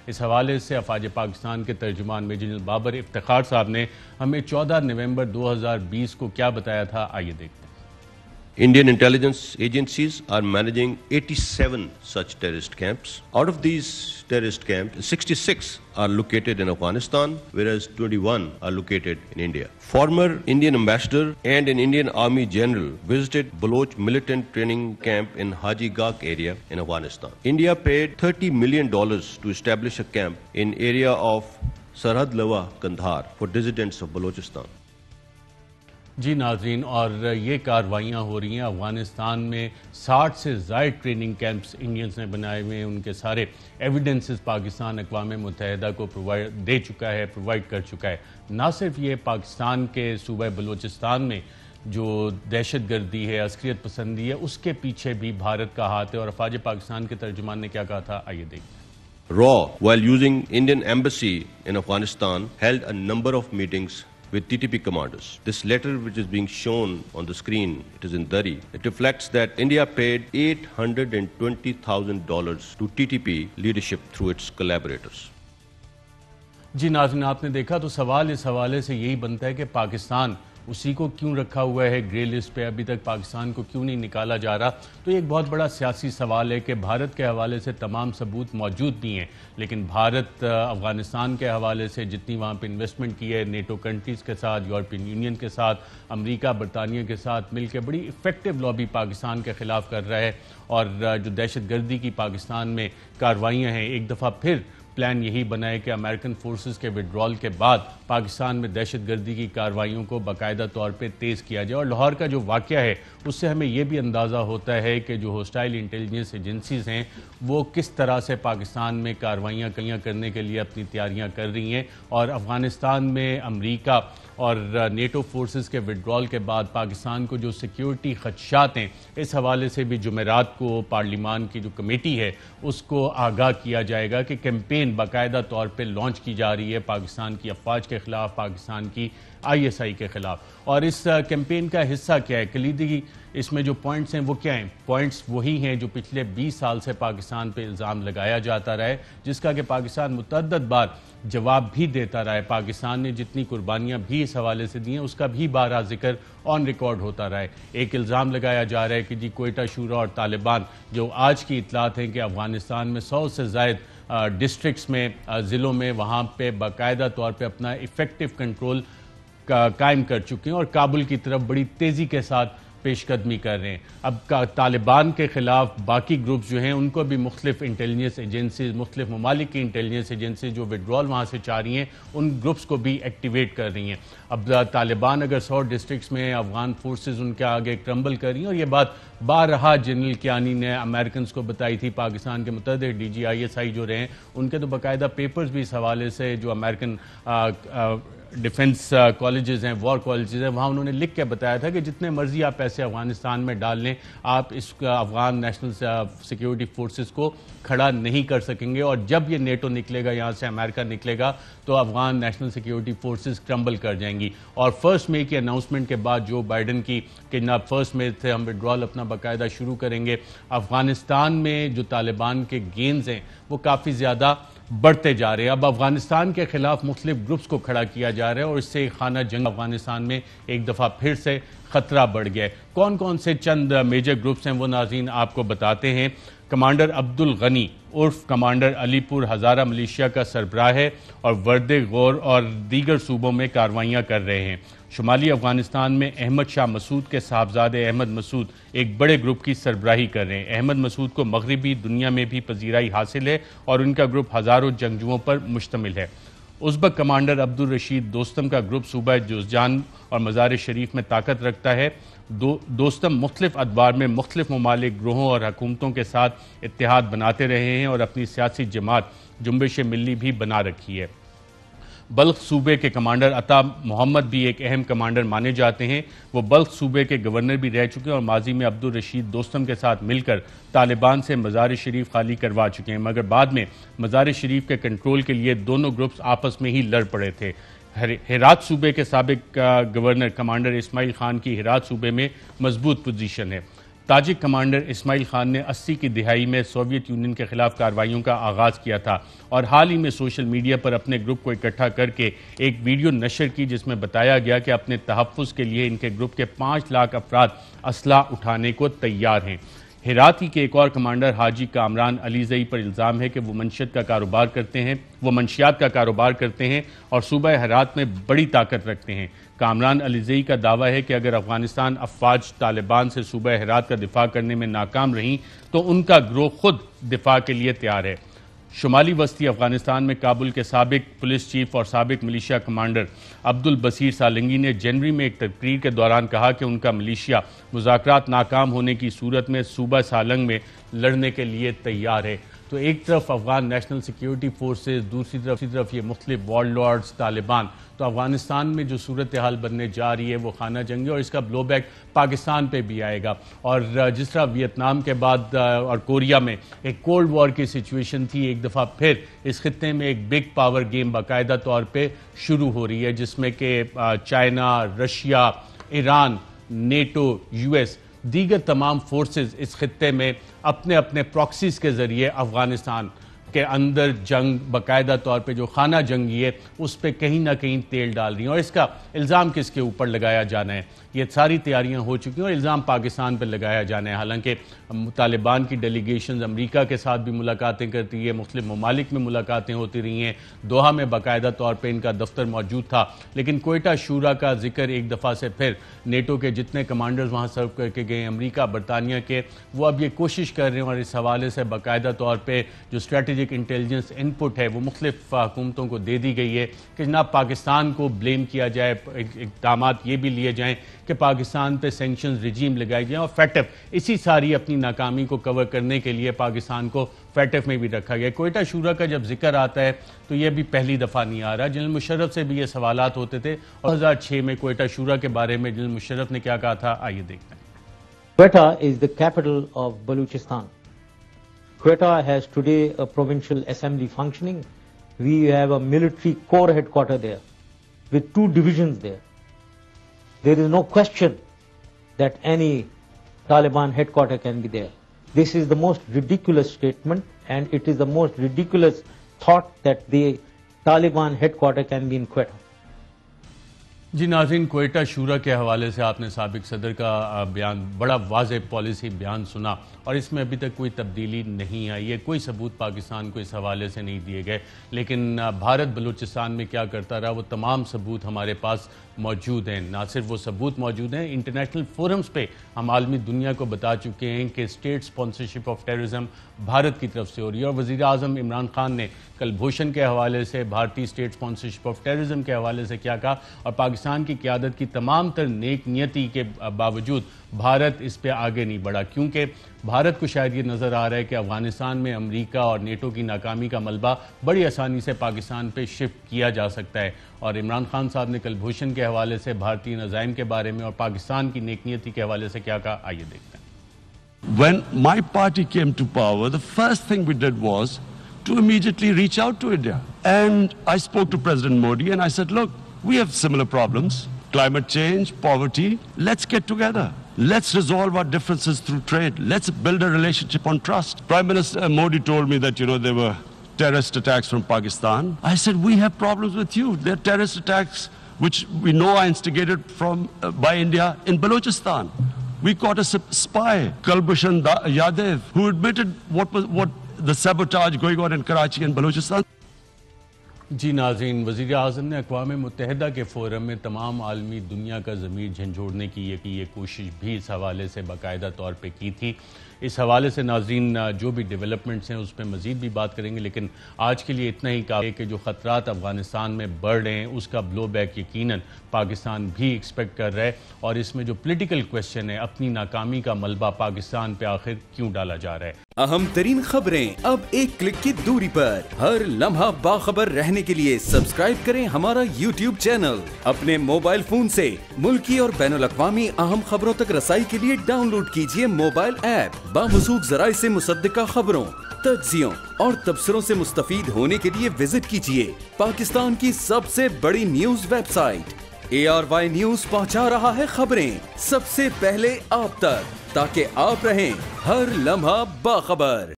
اس حوالے سے افواج پاکستان کے ترجمان میجر جنرل بابر افتخار صاحب نے ہمیں 14 نومبر 2020 کو کیا بتایا تھا، آئیے دیکھتے ہیں۔ Indian intelligence agencies are managing 87 such terrorist camps. Out of these terrorist camps, 66 are located in Afghanistan, whereas 21 are located in India. Former Indian ambassador and an Indian Army general visited Baloch militant training camp in Haji Gak area in Afghanistan. India paid $30 million to establish a camp in area of Sarhad Lawa, Kandahar for dissidents of Balochistan. جی ناظرین، اور یہ کارروائیاں ہو رہی ہیں افغانستان میں 60 سے زائد training camps Indians نے بنائے ہوئے ہیں، ان کے سارے ایویڈنسز پاکستان اقوام متحدہ کو دے چکا ہے، پرووائڈ کر چکا ہے۔ نہ صرف یہ پاکستان کے صوبہ بلوچستان میں جو دہشت گردی ہے، عسکریت پسندی ہے، اس کے پیچھے بھی بھارت کا ہاتھ ہے، اور افواج پاکستان کے ترجمان نے کیا کہا تھا، آئیے دیکھیں۔ RAW, while using Indian embassy in Afghanistan, held a number of meetings with TTP commanders. This letter, which is being shown on the screen, it is in Dari. It reflects that India paid $820,000 to TTP leadership through its collaborators. جی ناظرین، آپ نے دیکھا تو سوال اس حوالے سے یہی بنتا ہے کہ پاکستان اسی کو کیوں رکھا ہوا ہے گرے لسٹ پہ، ابھی تک پاکستان کو کیوں نہیں نکالا جا رہا؟ تو یہ ایک بہت بڑا سیاسی سوال ہے کہ بھارت کے حوالے سے تمام ثبوت موجود بھی ہیں، لیکن بھارت افغانستان کے حوالے سے جتنی وہاں پہ انویسٹمنٹ کی ہے نیٹو کنٹریز کے ساتھ، یورپین یونین کے ساتھ، امریکہ برطانیہ کے ساتھ مل کے بڑی ایفیکٹو لابی پاکستان کے خلاف کر رہا ہے، اور جو دہشت گردی کی پاکستان میں کارروائیاں ہیں، ایک دفعہ پھر پلان یہی بنا ہے کہ امریکن فورسز کے وڈرال کے بعد پاکستان میں دہشت گردی کی کارروائیوں کو باقاعدہ طور پہ تیز کیا جائے۔ اور لاہور کا جو واقعہ ہے اس سے ہمیں یہ بھی اندازہ ہوتا ہے کہ جو ہوسٹائل انٹیلیجنس ایجنسیز ہیں وہ کس طرح سے پاکستان میں کارروائیاں کرنے کے لیے اپنی تیاریاں کر رہی ہیں، اور افغانستان میں امریکہ اور نیٹو فورسز کے وڈرال کے بعد پاکستان کو جو سیکیورٹی خدشات ہیں، اس حوالے سے بھی جمعرات کو پارلیمان کی جو کمیٹی ہے اس کو آگاہ کیا جائے گا کہ کیمپین باقاعدہ طور پہ لانچ کی جا رہی ہے پاکستان کی افواج کے خلاف، پاکستان کی ISI کے خلاف۔ اور اس کیمپین کا حصہ کیا ہے، کلیدی اس میں جو پوائنٹس ہیں وہ کیا ہیں؟ پوائنٹس وہی ہیں جو پچھلے 20 سال سے پاکستان پہ الزام لگایا جاتا رہا ہے، جس کا کہ پاکستان متعدد بار جواب بھی دیتا رہا ہے۔ پاکستان نے جتنی قربانیاں بھی اس حوالے سے دی ہیں اس کا بھی بارہا ذکر آن ریکارڈ ہوتا رہا ہے۔ ایک الزام لگایا جا رہا ہے کہ جی کوئٹہ شورا اور طالبان، جو آج کی اطلاعات ہیں کہ افغانستان میں 100 سے زائد ڈسٹرکٹس میں، ضلعوں میں، وہاں پہ باقاعدہ طور پہ اپنا ایفیکٹو کنٹرول قائم کر چکے ہیں اور کابل کی طرف بڑی تیزی کے ساتھ پیش قدمی کر رہے ہیں۔ اب طالبان کے خلاف باقی گروپس جو ہیں ان کو بھی مختلف انٹیلیجنس ایجنسیز، مختلف ممالک کی انٹیلیجنس ایجنسیز جو وڈرال وہاں سے چاہ رہی ہیں ان گروپس کو بھی ایکٹیویٹ کر رہی ہیں۔ اب طالبان اگر 100 ڈسٹرکٹس میں افغان فورسز ان کے آگے کرمبل کر رہی ہیں، اور یہ بات بارہا جنرل کیانی نے امریکنز کو بتائی تھی، پاکستان کے متعدد DG ISI جو رہے ہیں ان کے تو باقاعدہ پیپرز بھی اس حوالے سے، جو امریکن ڈیفنس کالجز ہیں، وار کالجز ہیں، وہاں انہوں نے لکھ کے بتایا تھا کہ جتنے مرضی آپ پیسے افغانستان میں ڈال لیں، آپ اس افغان نیشنل سیکیورٹی فورسز کو کھڑا نہیں کر سکیں گے، اور جب یہ نیٹو نکلے گا، یہاں سے امریکہ نکلے گا تو افغان نیشنل سیکیورٹی فورسز کرمبل کر جائیں گی۔ اور 1 مئی کی اناؤنسمنٹ کے بعد جو بائیڈن کی کہ جناب 1 مئی سے ہم وڈرال اپنا باقاعدہ شروع کریں گے، افغانستان میں جو طالبان کے گینز ہیں وہ کافی زیادہ بڑھتے جا رہے ہیں۔ اب افغانستان کے خلاف مختلف گروپس کو کھڑا کیا جا رہا ہے، اور اس سے خانہ جنگ افغانستان میں ایک دفعہ پھر سے خطرہ بڑھ گیا ہے۔ کون کون سے چند میجر گروپس ہیں وہ ناظرین آپ کو بتاتے ہیں۔ کمانڈر عبدالغنی عرف کمانڈر علی پور ہزارہ ملیشیا کا سربراہ ہے اور ورد غور اور دیگر صوبوں میں کارروائیاں کر رہے ہیں۔ شمالی افغانستان میں احمد شاہ مسعود کے صاحبزادے احمد مسعود ایک بڑے گروپ کی سربراہی کر رہے ہیں۔ احمد مسعود کو مغربی دنیا میں بھی پذیرائی حاصل ہے اور ان کا گروپ ہزاروں جنگجوؤں پر مشتمل ہے۔ ازبک کمانڈر عبدالرشید دوستم کا گروپ صوبہ جوزجان اور مزار شریف میں طاقت رکھتا ہے۔ دوستم مختلف ادوار میں مختلف ممالک، گروہوں اور حکومتوں کے ساتھ اتحاد بناتے رہے ہیں اور اپنی سیاسی جماعت جنبش ملی بھی بنا رکھی ہے۔ بلخ صوبے کے کمانڈر عطا محمد بھی ایک اہم کمانڈر مانے جاتے ہیں۔ وہ بلخ صوبے کے گورنر بھی رہ چکے ہیں اور ماضی میں عبدالرشید دوستم کے ساتھ مل کر طالبان سے مزار شریف خالی کروا چکے ہیں، مگر بعد میں مزار شریف کے کنٹرول کے لیے دونوں گروپس آپس میں ہی لڑ پڑے تھے۔ ہرات صوبے کے سابق گورنر کمانڈر اسماعیل خان کی ہرات صوبے میں مضبوط پوزیشن ہے۔ تاجک کمانڈر اسماعیل خان نے 80 کی دہائی میں سوویت یونین کے خلاف کارروائیوں کا آغاز کیا تھا اور حال ہی میں سوشل میڈیا پر اپنے گروپ کو اکٹھا کر کے ایک ویڈیو نشر کی جس میں بتایا گیا کہ اپنے تحفظ کے لیے ان کے گروپ کے 5 لاکھ افراد اسلحہ اٹھانے کو تیار ہیں۔ ہیراتی کے ایک اور کمانڈر حاجی کامران علیزئی پر الزام ہے کہ وہ منشیات کا کاروبار کرتے ہیں اور صوبہ ہرات میں بڑی طاقت رکھتے ہیں۔ کامران علیزئی کا دعویٰ ہے کہ اگر افغانستان افواج طالبان سے صوبہ ہرات کا دفاع کرنے میں ناکام رہیں تو ان کا گروہ خود دفاع کے لیے تیار ہے۔ شمالی وسطی افغانستان میں کابل کے سابق پولیس چیف اور سابق ملیشیا کمانڈر عبدالبصیر سالنگی نے جنوری میں ایک تقریر کے دوران کہا کہ ان کا ملیشیا مذاکرات ناکام ہونے کی صورت میں صوبہ سالنگ میں لڑنے کے لیے تیار ہے۔ تو ایک طرف افغان نیشنل سیکیورٹی فورسز، دوسری طرف یہ مختلف وارلڈ لارڈز، طالبان، تو افغانستان میں جو صورتحال بننے جا رہی ہے وہ خانہ جنگی اور اس کا بلو بیک پاکستان پہ بھی آئے گا۔ اور جس طرح ویتنام کے بعد اور کوریا میں ایک کولڈ وار کی سچویشن تھی، ایک دفعہ پھر اس خطے میں ایک بگ پاور گیم باقاعدہ طور پہ شروع ہو رہی ہے جس میں کہ China, Russia, Iran, NATO, U S, دیگر تمام فورسز اس خطے میں اپنے اپنے پراکسیز کے ذریعے افغانستان کے اندر جنگ باقاعدہ طور پہ جو خانہ جنگی ہے اس پہ کہیں نہ کہیں تیل ڈال رہی ہیں۔ اور اس کا الزام کس کے اوپر لگایا جانا ہے؟ یہ ساری تیاریاں ہو چکی ہیں اور الزام پاکستان پہ لگایا جانا ہے۔ حالانکہ طالبان کی ڈیلیگیشنز امریکہ کے ساتھ بھی ملاقاتیں کرتی ہے، مختلف ممالک میں ملاقاتیں ہوتی رہی ہیں، دوحہ میں باقاعدہ طور پہ ان کا دفتر موجود تھا، لیکن کوئٹہ شورا کا ذکر ایک دفعہ سے پھر نیٹو کے جتنے کمانڈرز وہاں سرو کر کے گئے، امریکہ، برطانیہ کے، وہ اب یہ کوشش کر رہے ہیں اور اس حوالے سے باقاعدہ طور پہ جو اسٹریٹجک انٹیلیجنس ان پٹ ہے وہ مختلف حکومتوں کو دے دی گئی ہے کہ جناب پاکستان کو بلیم کیا جائے، اقدامات یہ بھی لیے جائیں کہ پاکستان پہ سینکشنز رجیم لگائی جائیں اور فیٹف اسی ساری اپنی ناکامی کو کور کرنے کے لیے پاکستان کو فیٹف میں بھی رکھا گیا۔ کوئٹہ شورا کا جب ذکر آتا ہے تو یہ بھی پہلی دفعہ نہیں آ رہا۔ جنرل مشرف سے بھی یہ سوالات ہوتے تھے اور 2006 میں کوئٹہ شورا کے بارے میں جنرل مشرف نے کیا کہا تھا، آئیے دیکھتے ہیں۔ Quetta is the capital of Baluchistan. Quetta has today a provincial assembly functioning. We have a military corps headquarters there with 2 divisions there. There is no question that any Taliban headquarters can be there. This is the most ridiculous statement and it is the most ridiculous thought that the Taliban headquarters can be in Quetta. جی ناظرین، کوئٹہ شورا کے حوالے سے آپ نے سابق صدر کا بیان، بڑا واضح پالیسی بیان سنا اور اس میں ابھی تک کوئی تبدیلی نہیں آئی ہے، کوئی ثبوت پاکستان کو اس حوالے سے نہیں دیے گئے، لیکن بھارت بلوچستان میں کیا کرتا رہا وہ تمام ثبوت ہمارے پاس موجود ہیں۔ نہ صرف وہ ثبوت موجود ہیں، انٹرنیشنل فورمز پہ ہم عالمی دنیا کو بتا چکے ہیں کہ state sponsorship of terrorism Bharat کی طرف سے ہو رہی ہے اور وزیر اعظم عمران خان نے کل بھوشن کے حوالے سے بھارتی اسٹیٹ اسپانسرشپ آف ٹیررزم کے حوالے سے کیا کہا اور پاکستان کی قیادت کی تمام تر نیک نیتی کے باوجود بھارت اس پہ آگے نہیں بڑھا، کیونکہ بھارت کو شاید یہ نظر آ رہا ہے کہ افغانستان میں امریکہ اور نیٹو کی ناکامی کا ملبہ بڑی آسانی سے پاکستان پہ شفٹ کیا جا سکتا ہے۔ اور عمران خان صاحب نے کل بھوشن کے حوالے سے بھارتی نظائم کے بارے میں اور پاکستان کی نیک نیتی کے حوالے سے کیا کہا، آئیے دیکھتے ہیں۔ When my party came to power, the first thing we did was to immediately reach out to India. And I spoke to President Modi and I said, look, we have similar problems. Climate change, poverty. Let's get together. Let's resolve our differences through trade. Let's build a relationship on trust. Prime Minister Modi told me that, there were terrorist attacks from Pakistan. I said, we have problems with you. There are terrorist attacks which we know are instigated by India in Balochistan. We caught a spy, Kulbhushan Yadav, who admitted what the sabotage going on in Karachi and Balochistan. جی ناظرین، وزیر اعظم نے اقوام متحدہ کے forum میں تمام عالمی دنیا کا ضمیر جھنجھوڑنے کی یہ کوشش بھی اس حوالے سے باقاعدہ طور پہ کی تھی۔ اس حوالے سے ناظرین جو بھی ڈیولپمنٹس ہیں اس پہ مزید بھی بات کریں گے، لیکن آج کے لیے اتنا ہی کافی ہے کہ جو خطرات افغانستان میں بڑھ رہے ہیں اس کا بلو بیک یقیناً پاکستان بھی ایکسپیکٹ کر رہا ہے اور اس میں جو پولیٹیکل کویسچن ہے، اپنی ناکامی کا ملبہ پاکستان پہ آخر کیوں ڈالا جا رہا ہے۔ اہم ترین خبریں اب ایک کلک کی دوری پر، ہر لمحہ باخبر رہنے کے لیے سبسکرائب کریں ہمارا YouTube چینل۔ اپنے موبائل فون سے ملکی اور بین الاقوامی اہم خبروں تک رسائی کے لیے ڈاؤن لوڈ کیجیے موبائل ایپ۔ باموثوق ذرائع سے مصدقہ خبروں، تجزیوں اور تبصروں سے مستفید ہونے کے لیے وزٹ کیجیے پاکستان کی سب سے بڑی news website ARY news پہنچا رہا ہے خبریں سب سے پہلے آپ تک، تاکہ آپ رہیں ہر لمحہ باخبر۔